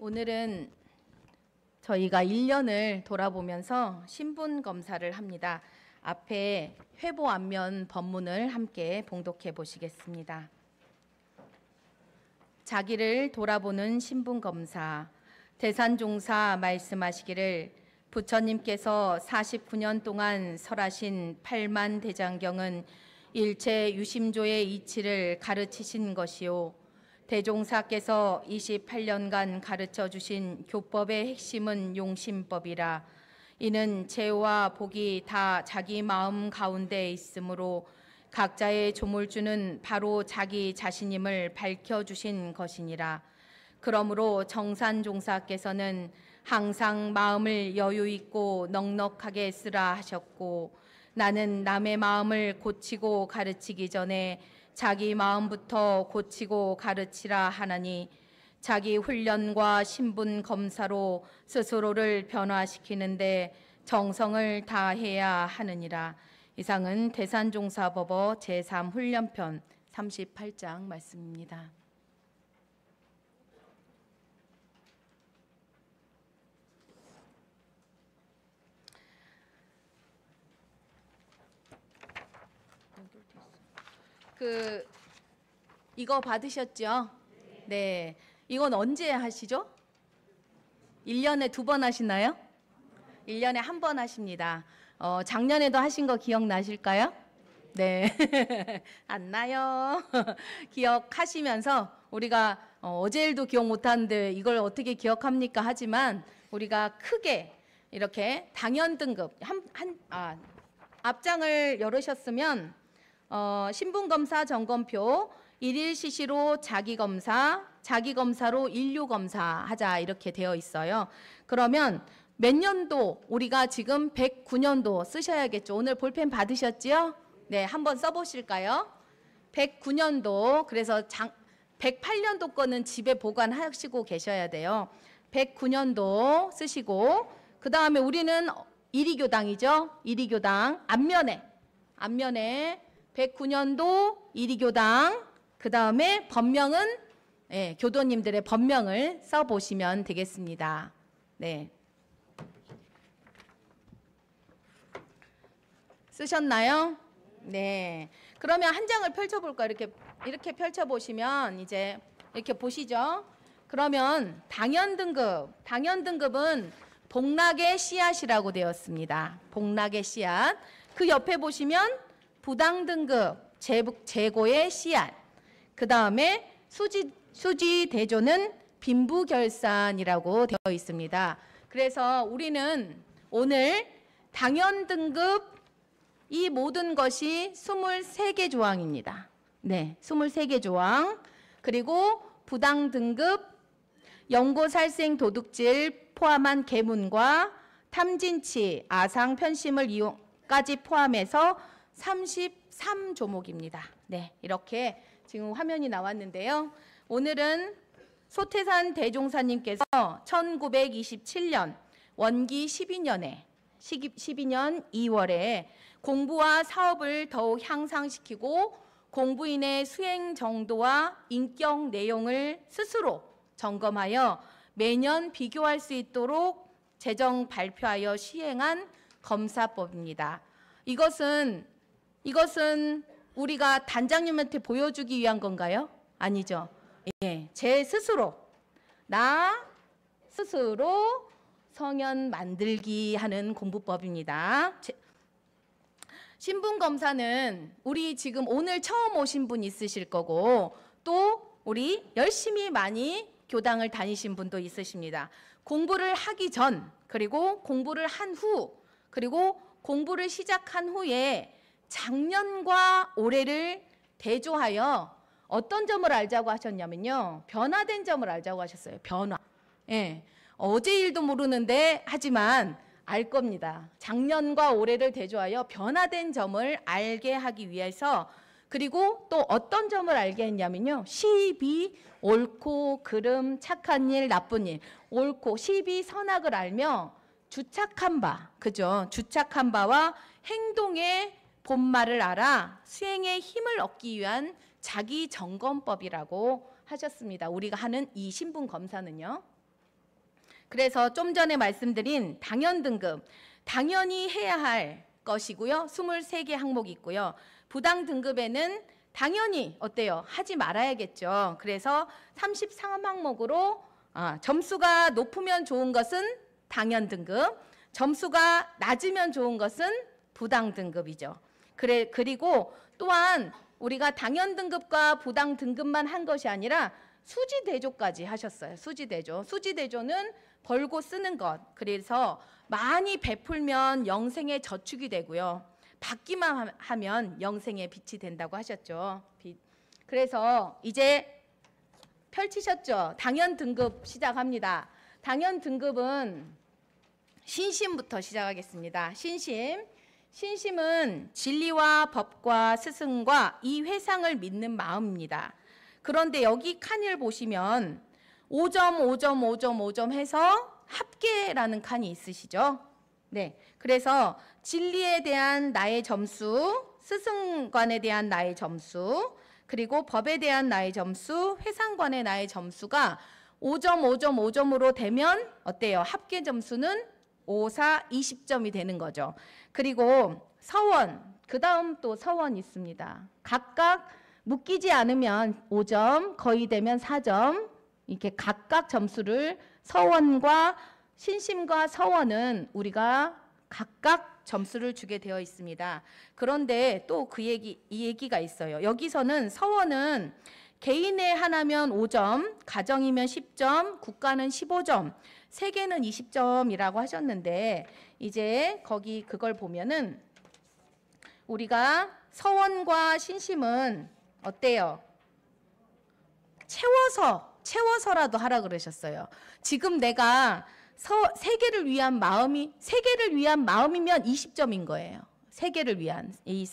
오늘은 저희가 1년을 돌아보면서 신분 검사를 합니다. 앞에 회보 앞면 법문을 함께 봉독해 보시겠습니다. 자기를 돌아보는 신분 검사. 대산종사 말씀하시기를 부처님께서 49년 동안 설하신 8만 대장경은 일체 유심조의 이치를 가르치신 것이요. 대종사께서 28년간 가르쳐 주신 교법의 핵심은 용심법이라. 이는 죄와 복이 다 자기 마음 가운데 있으므로 각자의 조물주는 바로 자기 자신임을 밝혀주신 것이니라. 그러므로 정산종사께서는 항상 마음을 여유있고 넉넉하게 쓰라 하셨고, 나는 남의 마음을 고치고 가르치기 전에 자기 마음부터 고치고 가르치라 하나니, 자기 훈련과 신분 검사로 스스로를 변화시키는데 정성을 다해야 하느니라. 이상은 대산종사법어 제3훈련편 38장 말씀입니다. 이거 받으셨죠? 네. 이건 언제 하시죠? 1년에 2번 하시나요? 1년에 1번 하십니다. 작년에도 하신 거 기억나실까요? 네. 안 나요. 기억하시면서 우리가 어제 일도 기억 못하는데 이걸 어떻게 기억합니까? 하지만 우리가 크게 이렇게 당연 등급 앞장을 열으셨으면 신분검사 점검표 1일 시시로 자기검사, 자기검사로 인류검사 하자 이렇게 되어 있어요. 그러면 몇 년도, 우리가 지금 109년도 쓰셔야겠죠. 오늘 볼펜 받으셨지요? 네, 한번 써보실까요? 109년도, 그래서 108년도 거는 집에 보관하시고 계셔야 돼요. 109년도 쓰시고, 그 다음에 우리는 이리교당이죠. 이리교당 앞면에 109년도 이리교당, 그 다음에 법명은 교도님들의 법명을 써보시면 되겠습니다. 네. 쓰셨나요? 네. 그러면 한 장을 펼쳐볼까요? 이렇게 펼쳐보시면 이제 이렇게 보시죠. 그러면 당연 등급은 복락의 씨앗이라고 되었습니다. 복락의 씨앗. 그 옆에 보시면 부당 등급, 재고의 씨앗. 그 다음에 수지 대조는 빈부결산이라고 되어 있습니다. 그래서 우리는 오늘 당연 등급 이 모든 것이 23개 조항입니다. 네, 23개 조항. 그리고 부당 등급, 영고살생 도둑질 포함한 계문과 탐진치, 아상, 편심을 이용까지 포함해서 33조목입니다. 네, 이렇게 지금 화면이 나왔는데요. 오늘은 소태산 대종사님께서 1927년 원기 12년 2월에 공부와 사업을 더욱 향상시키고 공부인의 수행 정도와 인격 내용을 스스로 점검하여 매년 비교할 수 있도록 제정 발표하여 시행한 검사법입니다. 이것은 우리가 단장님한테 보여주기 위한 건가요? 아니죠. 예, 나 스스로 성현 만들기 하는 공부법입니다. 신분검사는 우리 지금 오늘 처음 오신 분 있으실 거고, 또 우리 열심히 많이 교당을 다니신 분도 있으십니다. 공부를 하기 전, 그리고 공부를 한 후, 그리고 공부를 시작한 후에 작년과 올해를 대조하여 어떤 점을 알자고 하셨냐면요. 변화된 점을 알자고 하셨어요. 변화. 예. 어제 일도 모르는데 하지만 알 겁니다. 작년과 올해를 대조하여 변화된 점을 알게 하기 위해서, 그리고 또 어떤 점을 알게 했냐면요. 시비, 옳고, 그름, 착한 일, 나쁜 일. 옳고, 시비, 선악을 알며 주착한 바, 그죠? 주착한 바와 행동의 본말을 알아 수행의 힘을 얻기 위한 자기 점검법이라고 하셨습니다. 우리가 하는 이 신분 검사는요. 그래서 좀 전에 말씀드린 당연 등급, 당연히 해야 할 것이고요. 23개 항목이 있고요. 부당 등급에는 당연히 어때요? 하지 말아야겠죠. 그래서 33항목으로 점수가 높으면 좋은 것은 당연 등급, 점수가 낮으면 좋은 것은 부당 등급이죠. 그리고 또한 우리가 당연 등급과 부당 등급만 한 것이 아니라 수지 대조까지 하셨어요. 수지 대조. 수지 대조는 벌고 쓰는 것. 그래서 많이 베풀면 영생의 저축이 되고요. 받기만 하면 영생의 빛이 된다고 하셨죠. 그래서 이제 펼치셨죠. 당연 등급 시작합니다. 당연 등급은 신심부터 시작하겠습니다. 신심. 신심은 진리와 법과 스승과 이 회상을 믿는 마음입니다. 그런데 여기 칸을 보시면 5점, 5점, 5점, 5점 해서 합계라는 칸이 있으시죠? 네. 그래서 진리에 대한 나의 점수, 스승관에 대한 나의 점수, 그리고 법에 대한 나의 점수, 회상관의 나의 점수가 5점, 5점, 5점으로 되면 어때요? 합계 점수는 5, 4, 20점이 되는 거죠. 그리고 서원, 그 다음 또 서원 있습니다. 각각 묶이지 않으면 5점, 거의 되면 4점, 이렇게 각각 점수를 서원과 신심과 서원은 우리가 각각 점수를 주게 되어 있습니다. 그런데 또 이 얘기가 있어요. 여기서는 서원은 개인의 하나면 5점, 가정이면 10점, 국가는 15점, 세계는 20점이라고 하셨는데 이제 거기 그걸 보면은 우리가 서원과 신심은 어때요? 채워서라도 하라 그러셨어요. 지금 내가 세계를 위한 마음이면 20점인 거예요. 세계를 위한 이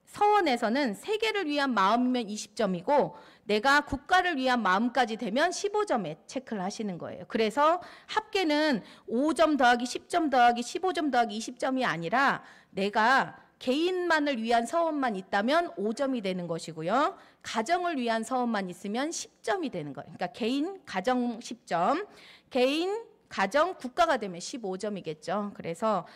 서원에서는 세계를 위한 마음이면 20점이고 내가 국가를 위한 마음까지 되면 15점에 체크를 하시는 거예요. 그래서 합계는 5점 더하기 10점 더하기 15점 더하기 20점이 아니라 내가 개인만을 위한 서원만 있다면 5점이 되는 것이고요. 가정을 위한 서원만 있으면 10점이 되는 거예요. 그러니까 개인, 가정 10점, 개인, 가정, 국가가 되면 15점이겠죠. 그래서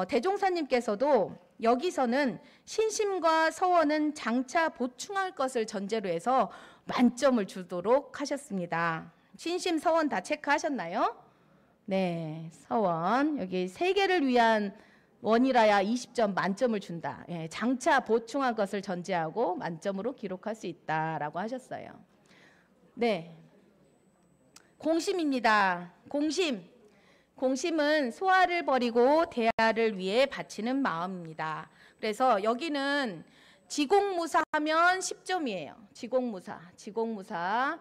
대종사님께서도 여기서는 신심과 서원은 장차 보충할 것을 전제로 해서 만점을 주도록 하셨습니다. 신심, 서원 다 체크하셨나요? 네, 서원. 여기 세계를 위한 원이라야 20점 만점을 준다. 예, 장차 보충한 것을 전제하고 만점으로 기록할 수 있다라고 하셨어요. 네, 공심입니다. 공심. 공심은 소아를 버리고 대아를 위해 바치는 마음입니다. 그래서 여기는 지공무사하면 10점이에요. 지공무사.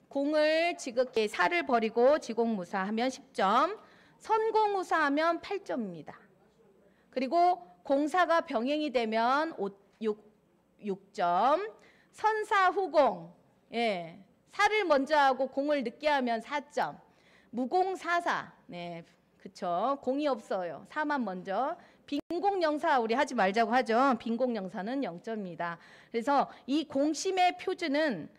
공을 지극히 사를 버리고 지공무사하면 10점. 선공무사하면 8점입니다. 그리고 공사가 병행이 되면 6점, 선사후공, 예, 사를 먼저 하고 공을 늦게 하면 4점, 무공사사, 네, 그쵸, 공이 없어요. 사만 먼저. 빈공영사 우리 하지 말자고 하죠. 빈공영사는 0점입니다. 그래서 이 공심의 표준은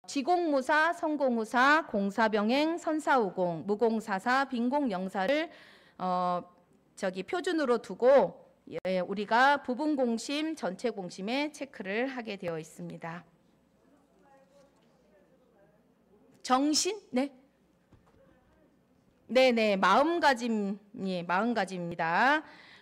지공무사, 선공무사, 공사병행, 선사후공, 무공사사, 빈공영사를 표준으로 두고 우리가 부분 공심, 전체 공심에 체크를 하게 되어 있습니다. 정신? 네. 네네, 마음가짐입니다.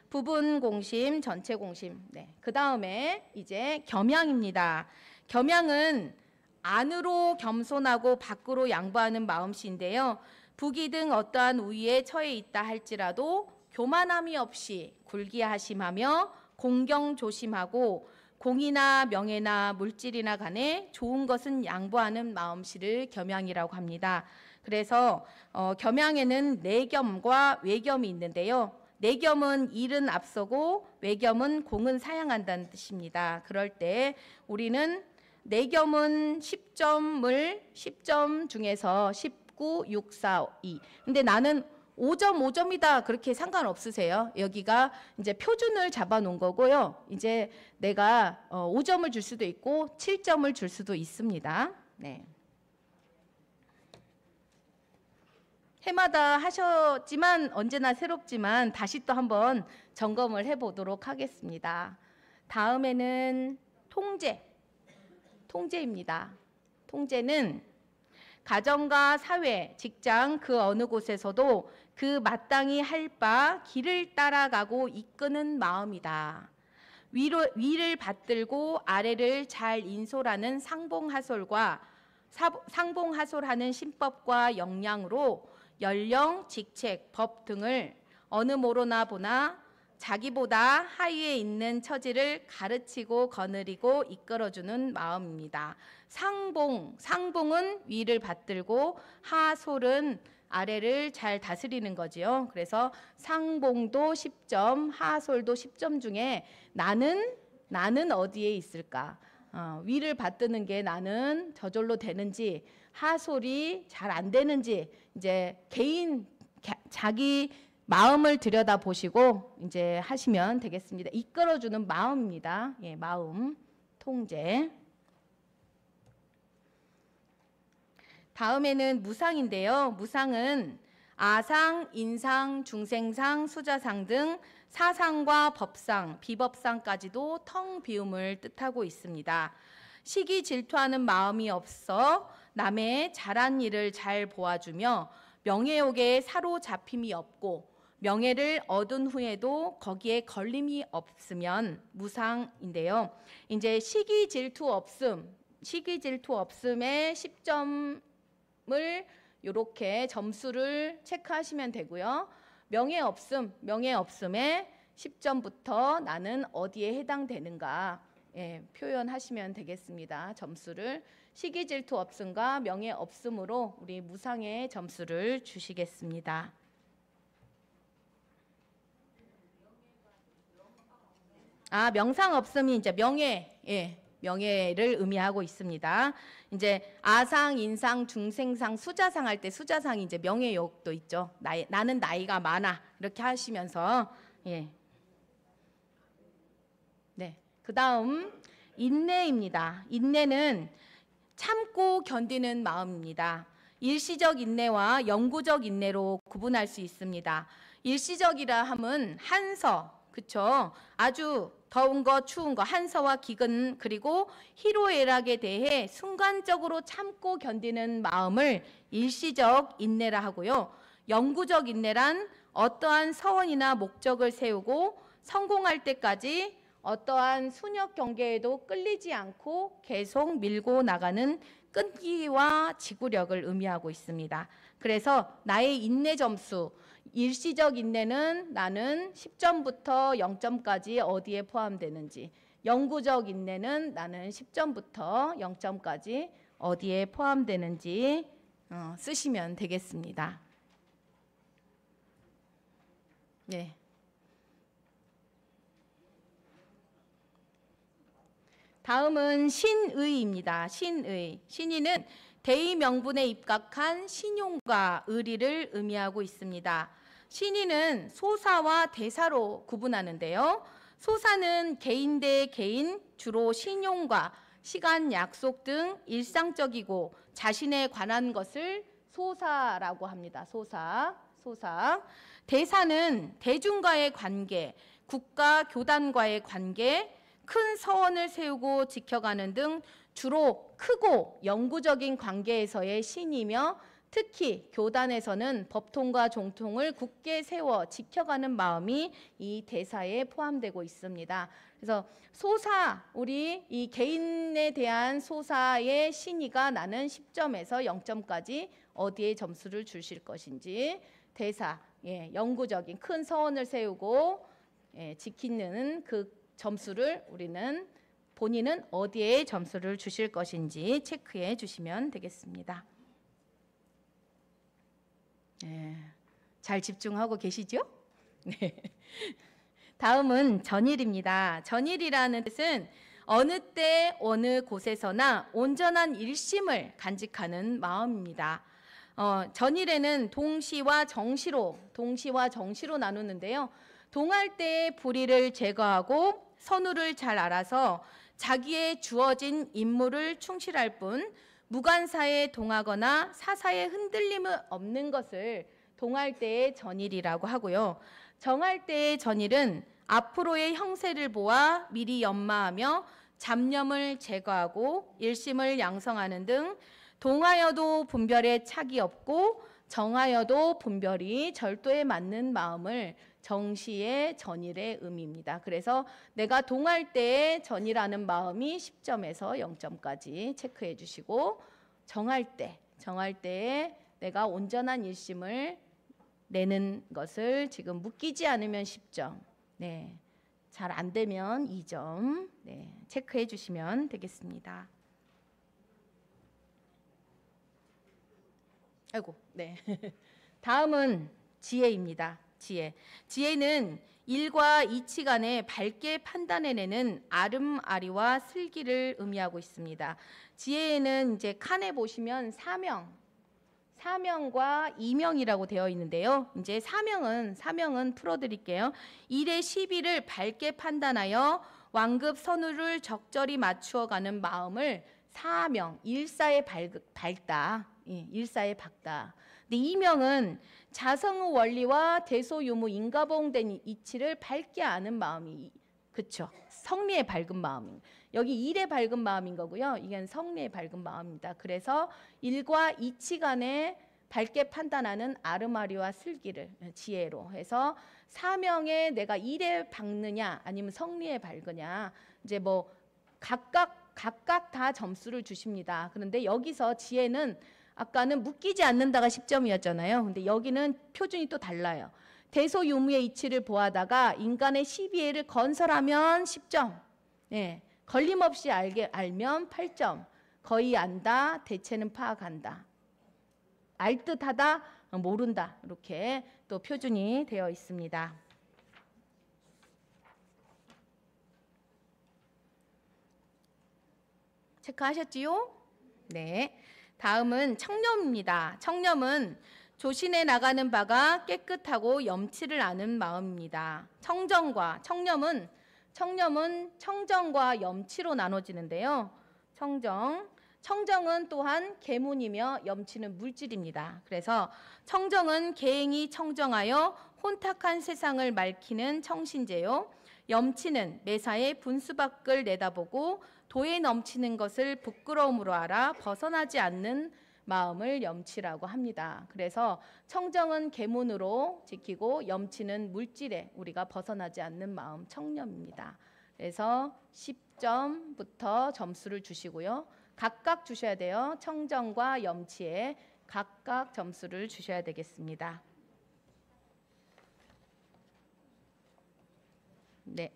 부분 공심, 전체 공심. 네. 그 다음에 이제 겸양입니다. 겸양은 안으로 겸손하고 밖으로 양보하는 마음씨인데요. 부귀 등 어떠한 우위에 처해 있다 할지라도 교만함이 없이 굴기하심하며 공경 조심하고 공이나 명예나 물질이나 간에 좋은 것은 양보하는 마음씨를 겸양이라고 합니다. 그래서 겸양에는 내겸과 외겸이 있는데요. 내겸은 일은 앞서고 외겸은 공은 사양한다는 뜻입니다. 그럴 때 우리는 내겸은 10점 중에서 19, 6, 4, 2. 근데 나는 5점, 5점이다. 그렇게 상관없으세요. 여기가 이제 표준을 잡아 놓은 거고요. 이제 내가 5점을 줄 수도 있고 7점을 줄 수도 있습니다. 네. 해마다 하셨지만 언제나 새롭지만 다시 또 한번 점검을 해보도록 하겠습니다. 다음에는 통제입니다. 통제는 가정과 사회, 직장 그 어느 곳에서도 그 마땅히 할 바 길을 따라가고 이끄는 마음이다. 위를 받들고 아래를 잘 인솔하는 상봉하솔과 상봉하솔하는 신법과 역량으로 연령, 직책, 법 등을 어느 모로나 보나 자기보다 하위에 있는 처지를 가르치고 거느리고 이끌어주는 마음입니다. 상봉은 위를 받들고 하솔은 아래를 잘 다스리는 거지요. 그래서 상봉도 10점, 하솔도 10점 중에 나는 어디에 있을까? 위를 받드는 게 나는 저절로 되는지, 하솔이 잘 안 되는지 이제 자기 마음을 들여다 보시고 이제 하시면 되겠습니다. 이끌어주는 마음입니다. 예, 마음 통제. 다음에는 무상인데요. 무상은 아상, 인상, 중생상, 수자상 등 사상과 법상, 비법상까지도 텅 비움을 뜻하고 있습니다. 시기 질투하는 마음이 없어 남의 잘한 일을 잘 보아주며 명예욕에 사로잡힘이 없고 명예를 얻은 후에도 거기에 걸림이 없으면 무상인데요. 이제 시기 질투 없음에 10점을 이렇게 점수를 체크하시면 되고요. 명예 없음에 10점부터 나는 어디에 해당되는가 표현하시면 되겠습니다. 점수를 시기 질투 없음과 명예 없음으로 우리 무상의 점수를 주시겠습니다. 명상 없음이 이제 명예를 의미하고 있습니다. 이제 아상, 인상, 중생상, 수자상 할 때 수자상이 이제 명예욕도 있죠. 나는 나이가 많아 이렇게 하시면서 네. 그다음 인내입니다. 인내는 참고 견디는 마음입니다. 일시적 인내와 영구적 인내로 구분할 수 있습니다. 일시적이라 함은 한서, 그쵸? 아주 더운 거, 추운 거, 한서와 기근 그리고 희로애락에 대해 순간적으로 참고 견디는 마음을 일시적 인내라 하고요. 영구적 인내란 어떠한 서원이나 목적을 세우고 성공할 때까지 어떠한 순역 경계에도 끌리지 않고 계속 밀고 나가는 끈기와 지구력을 의미하고 있습니다. 그래서 나의 인내 점수, 일시적 인내는 나는 10점부터 0점까지 어디에 포함되는지, 영구적 인내는 나는 10점부터 0점까지 어디에 포함되는지 쓰시면 되겠습니다. 네. 다음은 신의입니다. 신의는 대의 명분에 입각한 신용과 의리를 의미하고 있습니다. 신의는 소사와 대사로 구분하는데요. 소사는 개인 대 개인, 주로 신용과 시간 약속 등 일상적이고 자신에 관한 것을 소사라고 합니다. 소사. 대사는 대중과의 관계, 국가 교단과의 관계, 큰 서원을 세우고 지켜가는 등 주로 크고 영구적인 관계에서의 신이며 특히 교단에서는 법통과 종통을 굳게 세워 지켜가는 마음이 이 대사에 포함되고 있습니다. 그래서 소사, 우리 이 개인에 대한 소사의 신의가 나는 10점에서 0점까지 어디에 점수를 주실 것인지, 대사, 영구적인 큰 서원을 세우고 지키는 그 점수를 본인은 어디에 점수를 주실 것인지 체크해 주시면 되겠습니다. 잘 집중하고 계시죠? 네. 다음은 전일입니다. 전일이라는 뜻은 어느 때 어느 곳에서나 온전한 일심을 간직하는 마음입니다. 전일에는 동시와 정시로 나누는데요. 동할 때 불의를 제거하고 선우를 잘 알아서 자기의 주어진 임무를 충실할 뿐 무관사에 동하거나 사사에 흔들림은 없는 것을 동할 때의 전일이라고 하고요. 정할 때의 전일은 앞으로의 형세를 보아 미리 연마하며 잡념을 제거하고 일심을 양성하는 등 동하여도 분별에 착이 없고 정하여도 분별이 절도에 맞는 마음을 정시의 전일의 의미입니다. 그래서 내가 동할 때의 전이라는 마음이 10점에서 0점까지 체크해 주시고 정할 때에 내가 온전한 일심을 내는 것을 지금 묶이지 않으면 10점, 네, 잘 안 되면 2점, 네, 체크해 주시면 되겠습니다. 아이고, 네. 다음은 지혜입니다. 지혜는 일과 이치 간에 밝게 판단해내는 아름아리와 슬기를 의미하고 있습니다. 지혜에는 이제 칸에 보시면 사명과 이명이라고 되어 있는데요. 이제 사명은 풀어드릴게요. 1의 12를 밝게 판단하여 완급 선우를 적절히 맞추어가는 마음을 사명, 일사에 밝다. 일사에 밝다. 근데 이명은 자성의 원리와 대소유무 인가봉된 이치를 밝게 아는 마음이, 그쵸? 성리의 밝은 마음. 여기 일의 밝은 마음인 거고요. 이건 성리의 밝은 마음입니다. 그래서 일과 이치 간에 밝게 판단하는 아르마리와 슬기를 지혜로 해서 사명에 내가 일에 밝느냐 아니면 성리에 밝으냐 이제 뭐 각각 다 점수를 주십니다. 그런데 여기서 지혜는 아까는 묶이지 않는다가 10점이었잖아요. 근데 여기는 표준이 또 달라요. 대소유무의 이치를 보아다가 인간의 시비애를 건설하면 10점. 네, 걸림없이 알면 8점. 거의 안다, 대체는 파악한다. 알듯하다, 모른다. 이렇게 또 표준이 되어 있습니다. 체크하셨지요? 네. 다음은 청렴입니다. 청렴은 조신해 나가는 바가 깨끗하고 염치를 아는 마음입니다. 청렴은 청정과 염치로 나눠지는데요. 청정은 또한 계문이며 염치는 물질입니다. 그래서 청정은 계행이 청정하여 혼탁한 세상을 맑히는 청신제요. 염치는 매사에 분수 밖을 내다보고 도에 넘치는 것을 부끄러움으로 알아 벗어나지 않는 마음을 염치라고 합니다. 그래서 청정은 계문으로 지키고 염치는 물질에 우리가 벗어나지 않는 마음, 청렴입니다. 그래서 10점부터 점수를 주시고요. 각각 주셔야 돼요. 청정과 염치에 각각 점수를 주셔야 되겠습니다. 네.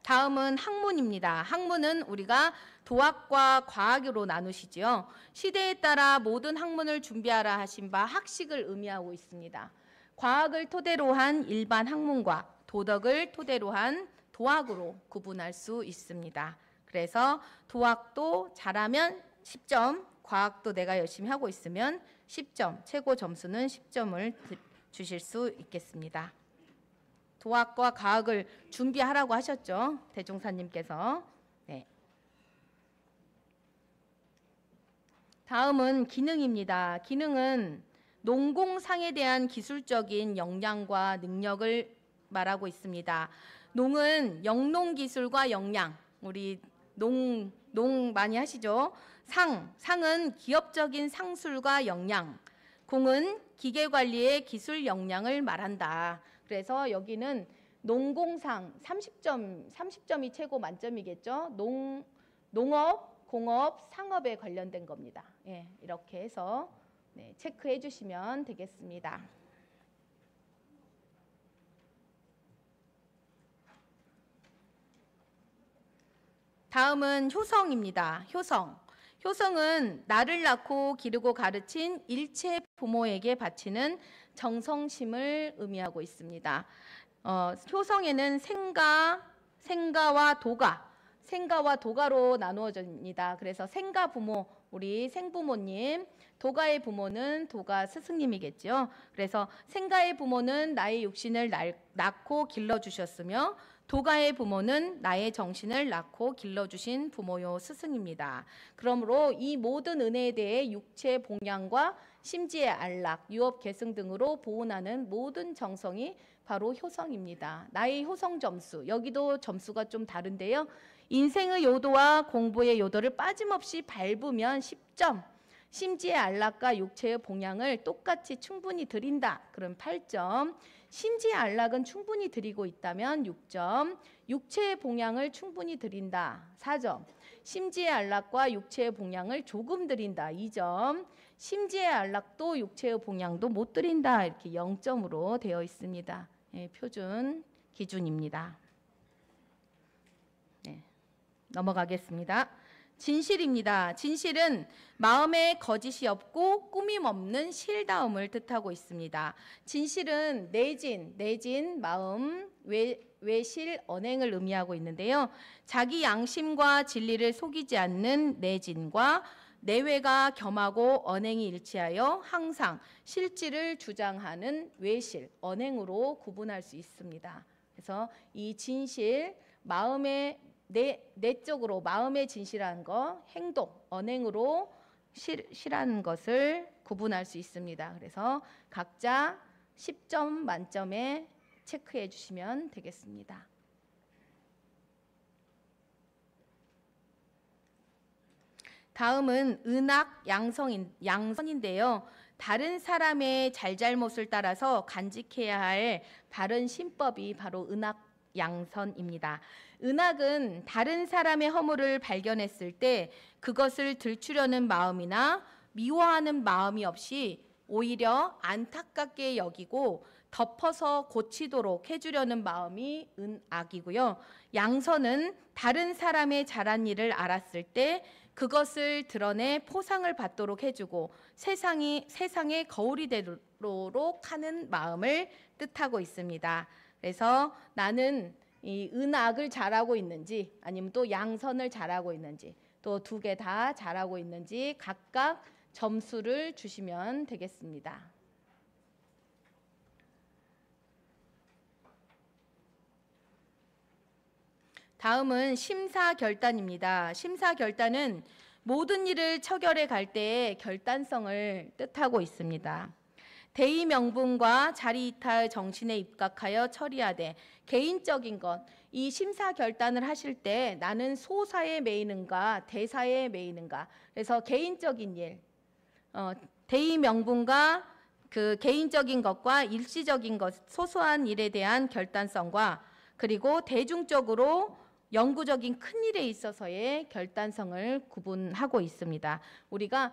다음은 학문입니다. 학문은 우리가 도학과 과학으로 나누시지요. 시대에 따라 모든 학문을 준비하라 하신 바 학식을 의미하고 있습니다. 과학을 토대로 한 일반 학문과 도덕을 토대로 한 도학으로 구분할 수 있습니다. 그래서 도학도 잘하면 10점, 과학도 내가 열심히 하고 있으면 10점, 최고 점수는 10점을 주실 수 있겠습니다. 도학과 과학을 준비하라고 하셨죠. 대종사님께서. 네. 다음은 기능입니다. 기능은 농공상에 대한 기술적인 역량과 능력을 말하고 있습니다. 농은 영농기술과 역량, 우리 농 많이 하시죠. 상은 기업적인 상술과 역량, 공은 기계관리의 기술 역량을 말한다. 그래서 여기는 농공상 30점이 최고 만점이겠죠. 농업, 공업, 상업에 관련된 겁니다. 예, 이렇게 해서 네, 체크해 주시면 되겠습니다. 다음은 효성입니다. 효성은 나를 낳고 기르고 가르친 일체 부모에게 바치는 정성심을 의미하고 있습니다. 효성에는 생가와 도가로 나누어집니다. 그래서 생가 부모, 우리 생부모님, 도가의 부모는 도가 스승님이겠죠. 그래서 생가의 부모는 나의 육신을 낳고 길러주셨으며 도가의 부모는 나의 정신을 낳고 길러주신 부모요 스승입니다. 그러므로 이 모든 은혜에 대해 육체 봉양과 심지의 안락, 유업 계승 등으로 보온하는 모든 정성이 바로 효성입니다. 나의 효성 점수, 여기도 점수가 좀 다른데요. 인생의 요도와 공부의 요도를 빠짐없이 밟으면 10점, 심지의 안락과 육체의 봉양을 똑같이 충분히 드린다. 그럼 8점. 심지의 안락은 충분히 드리고 있다면 6점. 육체의 봉양을 충분히 드린다. 4점. 심지의 안락과 육체의 봉양을 조금 드린다. 2점. 심지의 안락도 육체의 봉양도 못 드린다. 이렇게 0점으로 되어 있습니다. 네, 표준 기준입니다. 네, 넘어가겠습니다. 진실입니다. 진실은 마음에 거짓이 없고 꾸밈 없는 실다움을 뜻하고 있습니다. 진실은 내진 마음, 외실, 언행을 의미하고 있는데요. 자기 양심과 진리를 속이지 않는 내진과 내외가 겸하고 언행이 일치하여 항상 실질을 주장하는 외실, 언행으로 구분할 수 있습니다. 그래서 이 진실, 마음의 내적으로 마음의 진실한 거, 행동, 언행으로 실한 것을 구분할 수 있습니다. 그래서 각자 10점 만점에 체크해 주시면 되겠습니다. 다음은 은악 양선인데요. 다른 사람의 잘잘못을 따라서 간직해야 할 바른 신법이 바로 은악 양선입니다. 은악은 다른 사람의 허물을 발견했을 때 그것을 들추려는 마음이나 미워하는 마음이 없이 오히려 안타깝게 여기고 덮어서 고치도록 해주려는 마음이 은악이고요. 양선은 다른 사람의 잘한 일을 알았을 때 그것을 드러내 포상을 받도록 해주고 세상의 거울이 되도록 하는 마음을 뜻하고 있습니다. 그래서 나는 이 은악을 잘하고 있는지 아니면 또 양선을 잘하고 있는지 또 두 개 다 잘하고 있는지 각각 점수를 주시면 되겠습니다. 다음은 심사결단입니다. 심사결단은 모든 일을 처결해 갈 때의 결단성을 뜻하고 있습니다. 대의 명분과 자리 이탈 정신에 입각하여 처리하되 개인적인 것, 이 심사 결단을 하실 때 나는 소사에 매이는가 대사에 매이는가, 그래서 개인적인 일, 대의 명분과 그 개인적인 것과 일시적인 것, 소소한 일에 대한 결단성과 그리고 대중적으로 영구적인 큰 일에 있어서의 결단성을 구분하고 있습니다. 우리가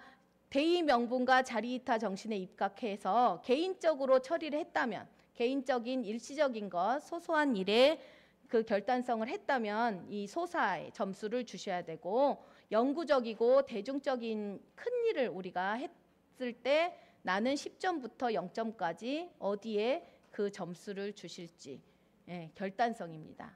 대의 명분과 자리이타 정신에 입각해서 개인적으로 처리를 했다면, 개인적인 일시적인 것, 소소한 일에 그 결단성을 했다면 이 소사에 점수를 주셔야 되고, 영구적이고 대중적인 큰 일을 우리가 했을 때 나는 10점부터 0점까지 어디에 그 점수를 주실지, 결단성입니다.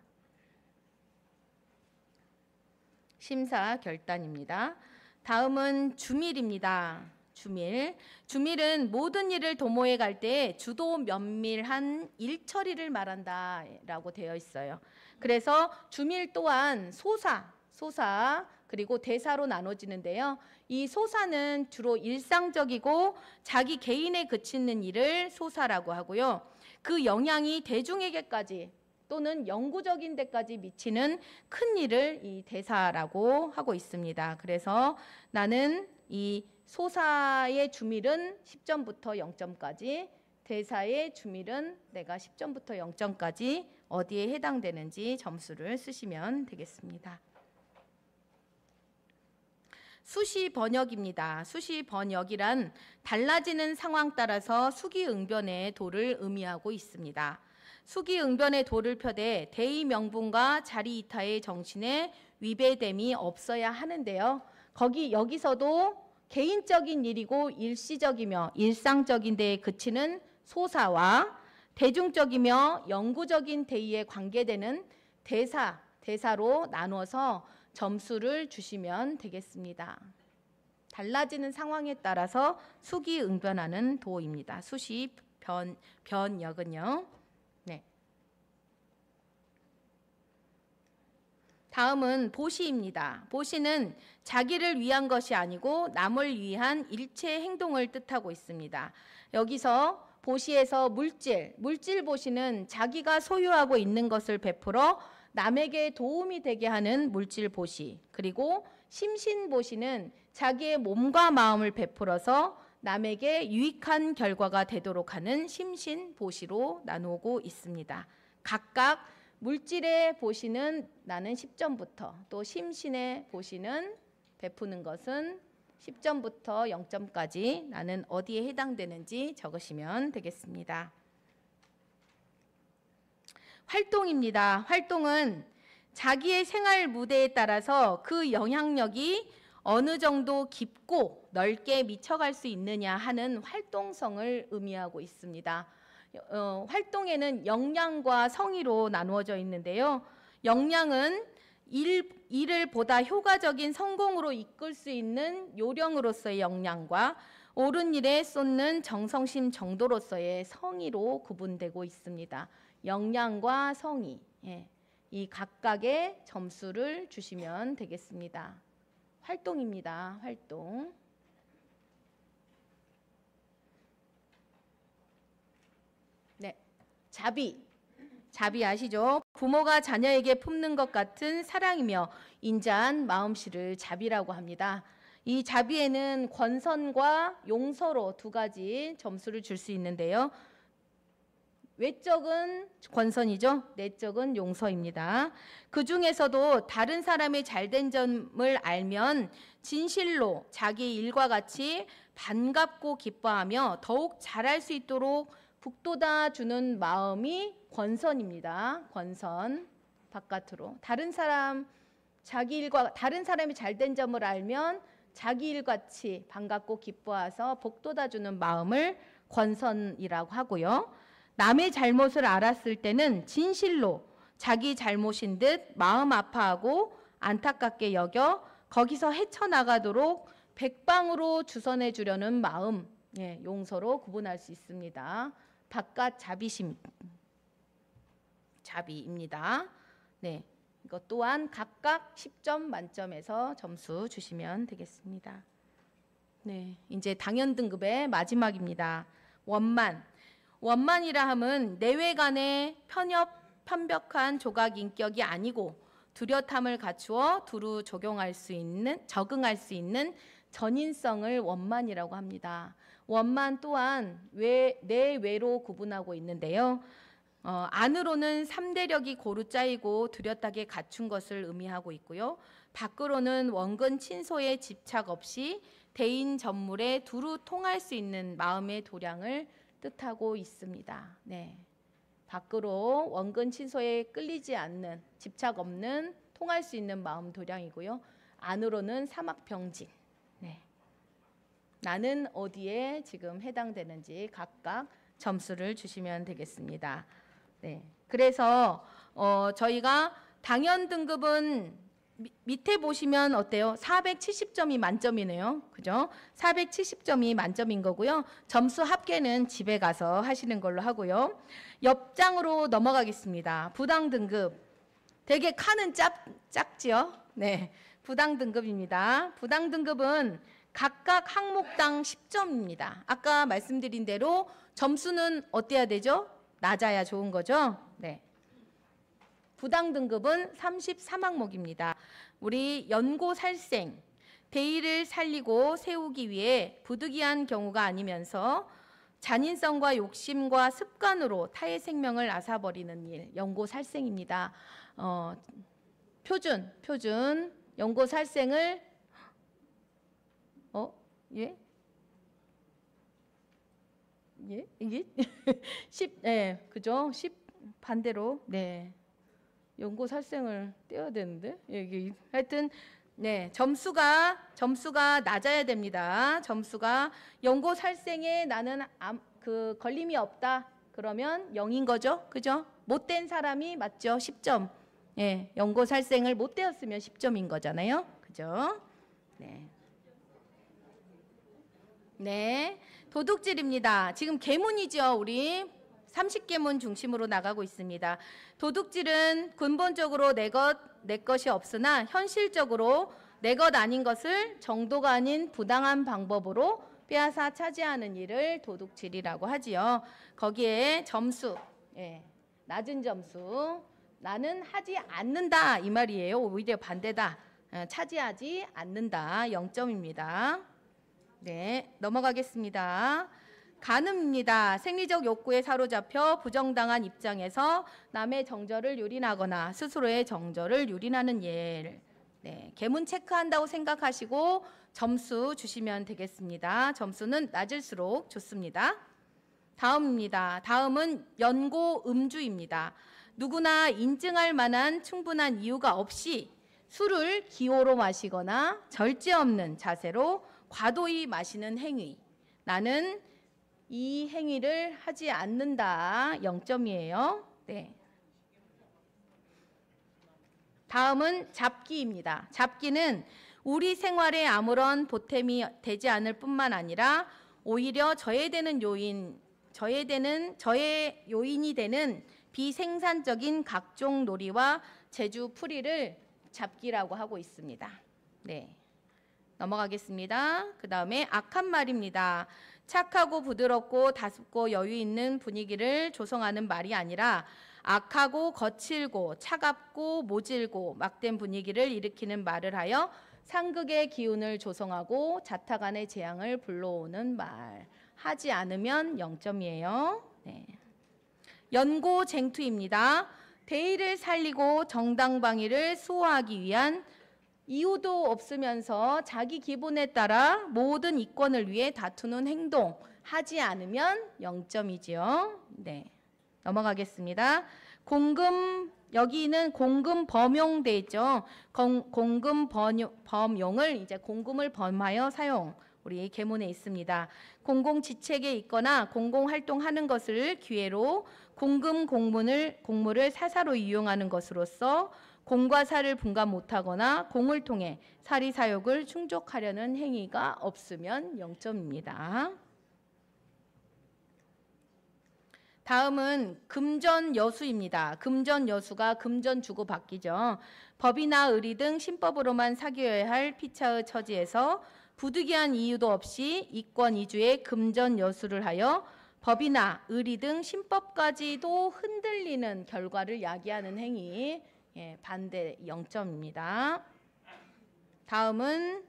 심사 결단입니다. 다음은 주밀입니다. 주밀은 모든 일을 도모해 갈 때 주도 면밀한 일 처리를 말한다라고 되어 있어요. 그래서 주밀 또한 소사 그리고 대사로 나눠지는데요. 이 소사는 주로 일상적이고 자기 개인에 그치는 일을 소사라고 하고요. 그 영향이 대중에게까지 또는 영구적인 데까지 미치는 큰 일을 이 대사라고 하고 있습니다. 그래서 나는 이 소사의 주밀은 10점부터 0점까지, 대사의 주밀은 내가 10점부터 0점까지 어디에 해당되는지 점수를 쓰시면 되겠습니다. 수시 번역입니다. 수시 번역이란 달라지는 상황 따라서 수기응변의 도를 의미하고 있습니다. 수기응변의 도를 펴되 대의 명분과 자리이타의 정신에 위배됨이 없어야 하는데요. 여기서도 개인적인 일이고 일시적이며 일상적인 데에 그치는 소사와 대중적이며 영구적인 대의에 관계되는 대사로 나눠서 점수를 주시면 되겠습니다. 달라지는 상황에 따라서 수기응변하는 도입니다. 수시 변역은요. 네. 다음은 보시입니다. 보시는 자기를 위한 것이 아니고 남을 위한 일체 행동을 뜻하고 있습니다. 여기서 보시에서 물질 보시는 자기가 소유하고 있는 것을 베풀어 남에게 도움이 되게 하는 물질 보시, 그리고 심신 보시는 자기의 몸과 마음을 베풀어서 남에게 유익한 결과가 되도록 하는 심신 보시로 나누고 있습니다. 각각 물질의 보시는 나는 10점부터, 또 심신의 보시는 베푸는 것은 10점부터 0점까지 나는 어디에 해당되는지 적으시면 되겠습니다. 활동입니다. 활동은 자기의 생활 무대에 따라서 그 영향력이 어느 정도 깊고 넓게 미쳐갈 수 있느냐 하는 활동성을 의미하고 있습니다. 활동에는 역량과 성의로 나누어져 있는데요. 역량은 일을 보다 효과적인 성공으로 이끌 수 있는 요령으로서의 역량과 옳은 일에 쏟는 정성심 정도로서의 성의로 구분되고 있습니다. 역량과 성의, 이 각각의 점수를 주시면 되겠습니다. 활동입니다. 활동. 네, 자비 아시죠? 부모가 자녀에게 품는 것 같은 사랑이며 인자한 마음씨를 자비라고 합니다. 이 자비에는 권선과 용서로 두 가지 점수를 줄 수 있는데요. 외적은 권선이죠. 내적은 용서입니다. 그 중에서도 다른 사람의 잘된 점을 알면 진실로 자기 일과 같이 반갑고 기뻐하며 더욱 잘할 수 있도록 북돋아 주는 마음이 권선입니다. 권선. 바깥으로 다른 사람이 잘된 점을 알면 자기 일같이 반갑고 기뻐해서 복돋아 주는 마음을 권선이라고 하고요. 남의 잘못을 알았을 때는 진실로 자기 잘못인 듯 마음 아파하고 안타깝게 여겨 거기서 헤쳐나가도록 백방으로 주선해 주려는 마음, 용서로 구분할 수 있습니다. 바깥 자비입니다. 네, 이것 또한 각각 10점 만점에서 점수 주시면 되겠습니다. 네, 이제 당연 등급의 마지막입니다. 원만이라 함은 내외간의 편벽한 조각 인격이 아니고 뚜렷함을 갖추어 두루 적응할 수 있는 전인성을 원만이라고 합니다. 원만 또한 내외로 구분하고 있는데요. 안으로는 3대력이 고루 짜이고 뚜렷하게 갖춘 것을 의미하고 있고요. 밖으로는 원근 친소에 집착 없이 대인 전물에 두루 통할 수 있는 마음의 도량을 뜻하고 있습니다. 네, 밖으로 원근 친소에 끌리지 않는, 집착 없는, 통할 수 있는 마음 도량이고요. 안으로는 사막병진. 네, 나는 어디에 지금 해당되는지 각각 점수를 주시면 되겠습니다. 네, 그래서 저희가 당연 등급은 밑에 보시면 어때요? 470점이 만점이네요. 그죠? 470점이 만점인 거고요. 점수 합계는 집에 가서 하시는 걸로 하고요. 옆장으로 넘어가겠습니다. 부당 등급. 되게 칸은 작지요? 네. 부당 등급입니다. 부당 등급은 각각 항목당 10점입니다. 아까 말씀드린 대로 점수는 어때야 되죠? 낮아야 좋은 거죠? 네. 부당 등급은 34항목입니다. 우리 연고살생, 대의를 살리고 세우기 위해 부득이한 경우가 아니면서 잔인성과 욕심과 습관으로 타의 생명을 앗아버리는 일, 연고살생입니다. 표준 연고살생을 이게 10, 그죠? 10 반대로, 네. 연고살생을 떼어야 되는데, 하여튼, 네, 점수가 낮아야 됩니다. 점수가 연고살생에 나는 걸림이 없다. 그러면 0인 거죠, 그죠? 못된 사람이 맞죠, 10점. 예, 연고살생을 못 떼었으면 10점인 거잖아요, 그죠? 네. 네, 도둑질입니다. 지금 계문이죠, 우리 30계문 중심으로 나가고 있습니다. 도둑질은 근본적으로 내 것, 내 것이 없으나 현실적으로 내 것 아닌 것을 정도가 아닌 부당한 방법으로 빼앗아 차지하는 일을 도둑질이라고 하지요. 거기에 점수, 낮은 점수, 나는 하지 않는다 이 말이에요. 오히려 반대다. 차지하지 않는다. 0점입니다. 네, 넘어가겠습니다. 간음입니다. 생리적 욕구에 사로잡혀 부정당한 입장에서 남의 정절을 유린하거나 스스로의 정절을 유린하는 예. 네, 계문 체크한다고 생각하시고 점수 주시면 되겠습니다. 점수는 낮을수록 좋습니다. 다음입니다. 다음은 연고 음주입니다. 누구나 인증할 만한 충분한 이유가 없이 술을 기호로 마시거나 절제 없는 자세로 과도히 마시는 행위. 나는 이 행위를 하지 않는다. 0점이에요. 네. 다음은 잡기입니다. 잡기는 우리 생활에 아무런 보탬이 되지 않을 뿐만 아니라 오히려 저해 요인이 되는 비생산적인 각종 놀이와 제주 풀이를 잡기라고 하고 있습니다. 네. 넘어가겠습니다. 그 다음에 악한 말입니다. 착하고 부드럽고 다습고 여유 있는 분위기를 조성하는 말이 아니라 악하고 거칠고 차갑고 모질고 막된 분위기를 일으키는 말을 하여 상극의 기운을 조성하고 자타간의 재앙을 불러오는 말. 하지 않으면 0점이에요. 네. 연고쟁투입니다. 대의를 살리고 정당방위를 수호하기 위한 이유도 없으면서 자기 기분에 따라 모든 이권을 위해 다투는 행동. 하지 않으면 0점이지요. 네. 넘어가겠습니다. 공금, 여기는 공금 범용돼 있죠. 공금 범용을 이제 공금을 범하여 사용. 우리 계문에 있습니다. 공공지책에 있거나 공공활동하는 것을 기회로 공금 공물을 사사로 이용하는 것으로서 공과 사를 분간 못하거나 공을 통해 사리 사욕을 충족하려는 행위가 없으면 0점입니다. 다음은 금전여수입니다. 금전여수가 금전 주고 받기죠. 법이나 의리 등 신법으로만 사귀어야 할 피차의 처지에서 부득이한 이유도 없이 이권 이주의 금전여수를 하여 법이나 의리 등 신법까지도 흔들리는 결과를 야기하는 행위. 반대 0점입니다. 다음은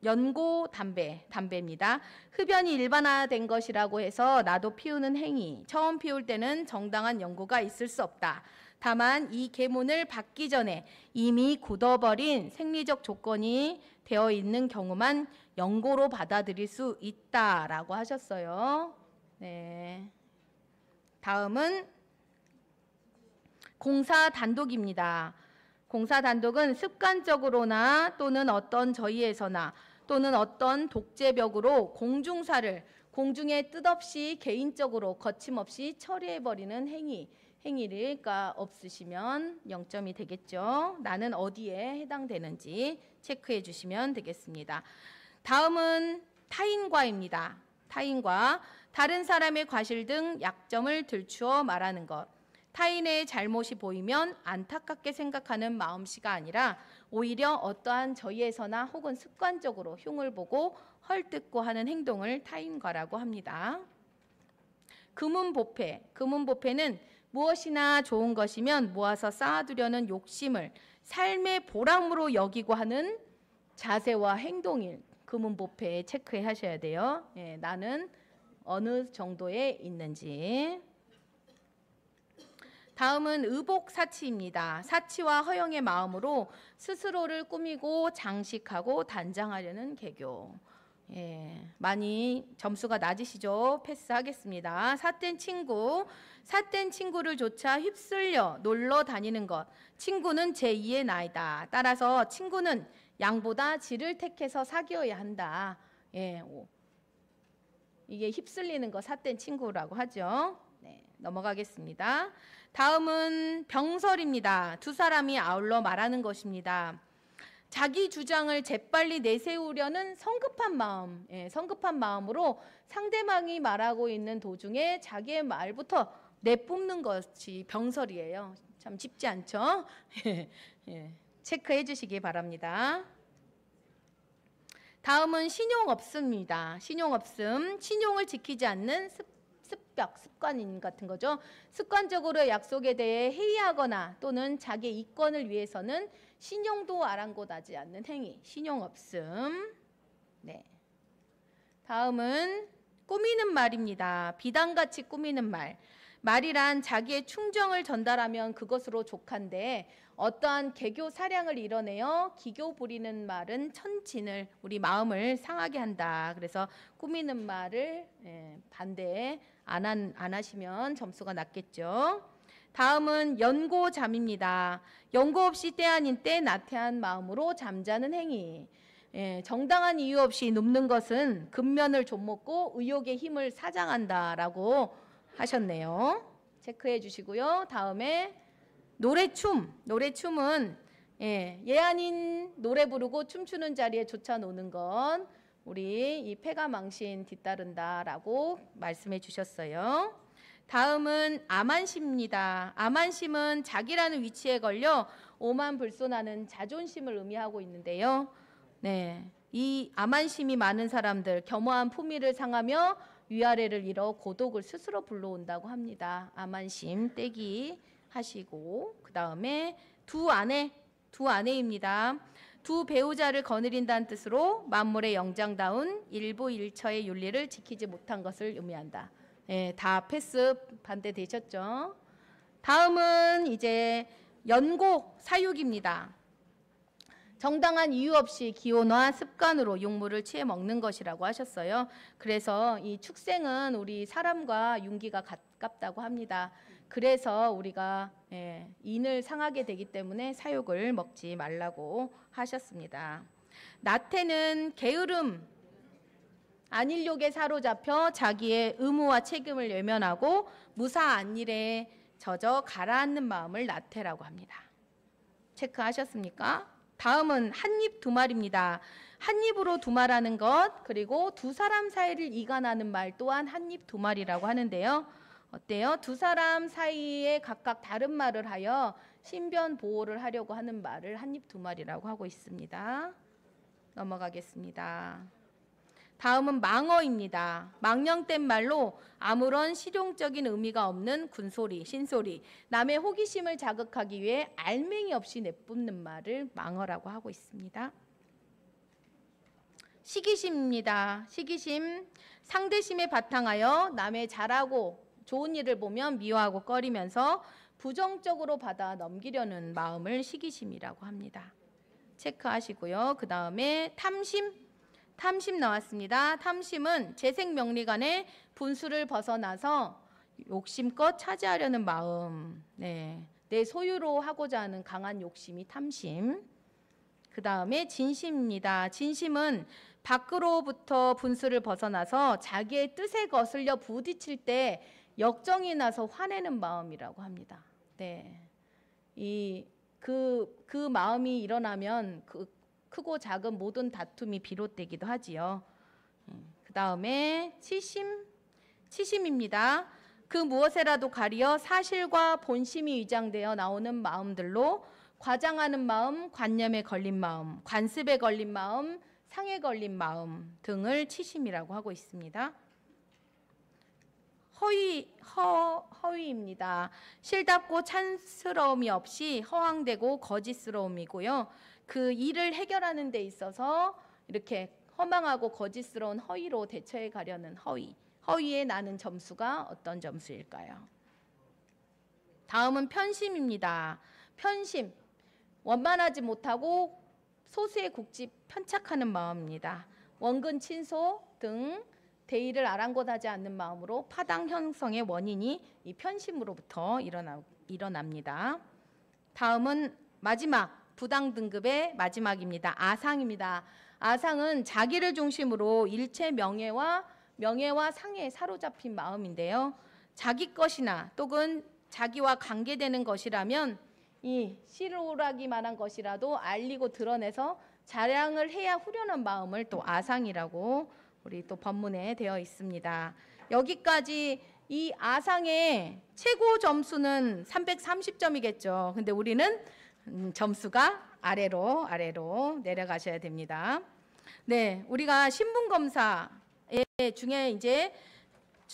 연고 담배입니다. 흡연이 일반화된 것이라고 해서 나도 피우는 행위. 처음 피울 때는 정당한 연고가 있을 수 없다. 다만 이 계문을 받기 전에 이미 굳어버린 생리적 조건이 되어 있는 경우만 연고로 받아들일 수 있다라고 하셨어요. 네. 다음은 공사단독입니다. 공사단독은 습관적으로나 또는 어떤 저희에서나 또는 어떤 독재벽으로 공중사를 공중에 뜻없이 개인적으로 거침없이 처리해버리는 행위가 없으시면 0점이 되겠죠. 나는 어디에 해당되는지 체크해 주시면 되겠습니다. 다음은 타인과입니다. 타인과, 다른 사람의 과실 등 약점을 들추어 말하는 것. 타인의 잘못이 보이면 안타깝게 생각하는 마음씨가 아니라 오히려 어떠한 저희에서나 혹은 습관적으로 흉을 보고 헐뜯고 하는 행동을 타인과라고 합니다. 금은보패. 금은보패는 무엇이나 좋은 것이면 모아서 쌓아두려는 욕심을 삶의 보람으로 여기고 하는 자세와 행동일. 금은보패 체크해 하셔야 돼요. 나는 어느 정도에 있는지. 다음은 의복사치입니다. 사치와 허영의 마음으로 스스로를 꾸미고 장식하고 단장하려는 개교. 많이 점수가 낮으시죠? 패스하겠습니다. 삿된 친구를 조차 휩쓸려 놀러 다니는 것. 친구는 제2의 나이다. 따라서 친구는 양보다 질을 택해서 사귀어야 한다. 이게 휩쓸리는 거 삿된 친구라고 하죠. 네, 넘어가겠습니다. 다음은 병설입니다. 두 사람이 아울러 말하는 것입니다. 자기 주장을 재빨리 내세우려는 성급한 마음, 성급한 마음으로 상대방이 말하고 있는 도중에 자기의 말부터 내뿜는 것이 병설이에요. 참 쉽지 않죠? 예, 체크해 주시기 바랍니다. 다음은 신용없음입니다. 신용없음, 신용을 지키지 않는 습관 같은 거죠. 습관적으로 약속에 대해 회의하거나 또는 자기 이권을 위해서는 신용도 아랑곳하지 않는 행위, 신용없음. 네. 다음은 꾸미는 말입니다. 비단같이 꾸미는 말. 말이란 자기의 충정을 전달하면 그것으로 족한데 어떠한 개교 사량을 이뤄내어 기교 부리는 말은 천진을 우리 마음을 상하게 한다. 그래서 꾸미는 말을 반대 안 하시면 점수가 낮겠죠. 다음은 연고잠입니다. 연고 없이 때 아닌 때 나태한 마음으로 잠자는 행위. 정당한 이유 없이 눕는 것은 근면을 좀먹고 의욕의 힘을 사장한다라고 하셨네요. 체크해 주시고요. 다음에 노래춤은 예 아닌 노래 부르고 춤추는 자리에 조차 노는 건 우리 이 패가 망신 뒤따른다라고 말씀해 주셨어요. 다음은 암안심입니다. 암안심은 자기라는 위치에 걸려 오만불손하는 자존심을 의미하고 있는데요. 네, 이 암안심이 많은 사람들 겸허한 품위를 상하며 위아래를 잃어 고독을 스스로 불러온다고 합니다. 암안심 떼기 하시고 그 다음에 두 아내입니다. 두 배우자를 거느린다는 뜻으로 만물의 영장다운 일부일처의 윤리를 지키지 못한 것을 의미한다. 네, 다 패스 반대되셨죠? 다음은 이제 연고 사육입니다. 정당한 이유 없이 기호나 습관으로 육물을 취해 먹는 것이라고 하셨어요. 그래서 이 축생은 우리 사람과 윤기가 가깝다고 합니다. 그래서 우리가 인을 상하게 되기 때문에 사육을 먹지 말라고 하셨습니다. 나태는 게으름, 안일욕에 사로잡혀 자기의 의무와 책임을 외면하고 무사한 일에 젖어 가라앉는 마음을 나태라고 합니다. 체크하셨습니까? 다음은 한입 두말입니다. 한입으로 두말하는 것, 그리고 두 사람 사이를 이간하는 말 또한 한입 두말이라고 하는데요. 어때요? 두 사람 사이에 각각 다른 말을 하여 신변 보호를 하려고 하는 말을 한입 두말이라고 하고 있습니다. 넘어가겠습니다. 다음은 망어입니다. 망령된 말로 아무런 실용적인 의미가 없는 군소리, 신소리, 남의 호기심을 자극하기 위해 알맹이 없이 내뿜는 말을 망어라고 하고 있습니다. 시기심입니다. 시기심, 상대심에 바탕하여 남의 잘하고 좋은 일을 보면 미워하고 꺼리면서 부정적으로 받아 넘기려는 마음을 시기심이라고 합니다. 체크하시고요. 그 다음에 탐심 나왔습니다. 탐심은 재생명리간의 분수를 벗어나서 욕심껏 차지하려는 마음, 내 소유로 하고자 하는 강한 욕심이 탐심. 그 다음에 진심입니다. 진심은 밖으로부터 분수를 벗어나서 자기의 뜻에 거슬려 부딪힐 때 역정이 나서 화내는 마음이라고 합니다. 그 마음이 일어나면 크고 작은 모든 다툼이 비롯되기도 하지요. 그 다음에 치심입니다. 그 무엇에라도 가리어 사실과 본심이 위장되어 나오는 마음들로 과장하는 마음, 관념에 걸린 마음, 관습에 걸린 마음, 상에 걸린 마음 등을 치심이라고 하고 있습니다. 허위입니다. 실답고 찬스러움이 없이 허황되고 거짓스러움이고요. 그 일을 해결하는 데 있어서 이렇게 허망하고 거짓스러운 허위로 대처해 가려는 허위에 나는 점수가 어떤 점수일까요? 다음은 편심입니다. 편심, 원만하지 못하고 소수의 국지 편착하는 마음입니다. 원근 친소 등 대의를 아랑곳하지 않는 마음으로 파당 형성의 원인이 이 편심으로부터 일어납니다. 다음은 마지막 부당 등급의 마지막입니다. 아상입니다. 아상은 자기를 중심으로 일체 명예와 상에 사로잡힌 마음인데요. 자기 것이나 또는 자기와 관계되는 것이라면 이 실오라기만한 것이라도 알리고 드러내서 자랑을 해야 후련한 마음을 또 아상이라고 우리 또 법문에 되어 있습니다. 여기까지 이 아상의 최고 점수는 330점이겠죠. 근데 우리는 점수가 아래로 내려가셔야 됩니다. 네, 우리가 신분 검사 중에 이제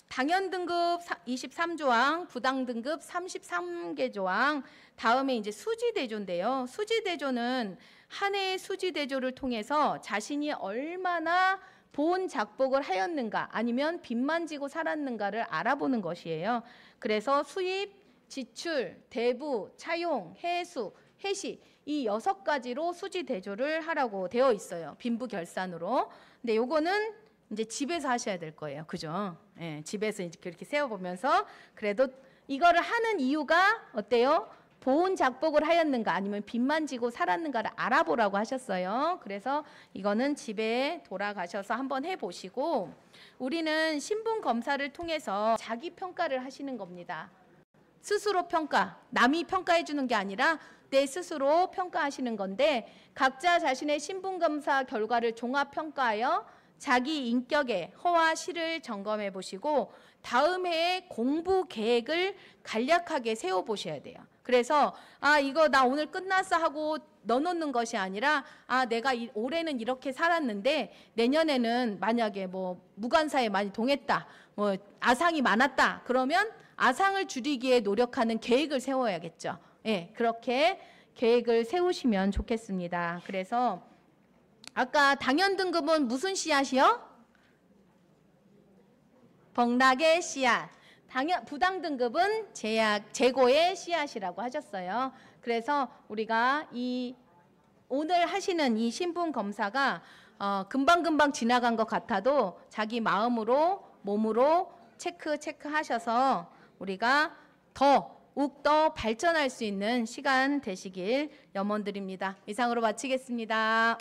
당연 등급 23조항, 부당 등급 33개 조항, 다음에 이제 수지 대조인데요. 수지 대조는 한 해의 수지 대조를 통해서 자신이 얼마나 본 작복을 하였는가 아니면 빚만 지고 살았는가를 알아보는 것이에요. 그래서 수입, 지출, 대부, 차용, 해수, 해시 이 6가지로 수지 대조를 하라고 되어 있어요. 빈부 결산으로. 근데 요거는 이제 집에서 하셔야 될 거예요. 그죠? 예, 집에서 이제 그렇게 세워보면서 그래도 이거를 하는 이유가 어때요? 보온 작복을 하였는가 아니면 빚만 지고 살았는가를 알아보라고 하셨어요. 그래서 이거는 집에 돌아가셔서 한번 해보시고 우리는 신분 검사를 통해서 자기 평가를 하시는 겁니다. 스스로 평가, 남이 평가해 주는 게 아니라 내 스스로 평가하시는 건데 각자 자신의 신분 검사 결과를 종합 평가하여 자기 인격의 허와 실을 점검해 보시고 다음 해에 공부 계획을 간략하게 세워 보셔야 돼요. 그래서 이거 나 오늘 끝났어 하고 넣어놓는 것이 아니라 내가 올해는 이렇게 살았는데 내년에는 만약에 뭐 무관사에 많이 동했다, 뭐 아상이 많았다 그러면 아상을 줄이기에 노력하는 계획을 세워야겠죠. 예, 그렇게 계획을 세우시면 좋겠습니다. 그래서 아까 당연 등급은 무슨 씨앗이요? 복락의 씨앗. 부당 등급은 재고의 씨앗이라고 하셨어요. 그래서 우리가 오늘 하시는 이 신분 검사가 금방금방 지나간 것 같아도 자기 마음으로 몸으로 체크하셔서 우리가 더욱더 발전할 수 있는 시간 되시길 염원드립니다. 이상으로 마치겠습니다.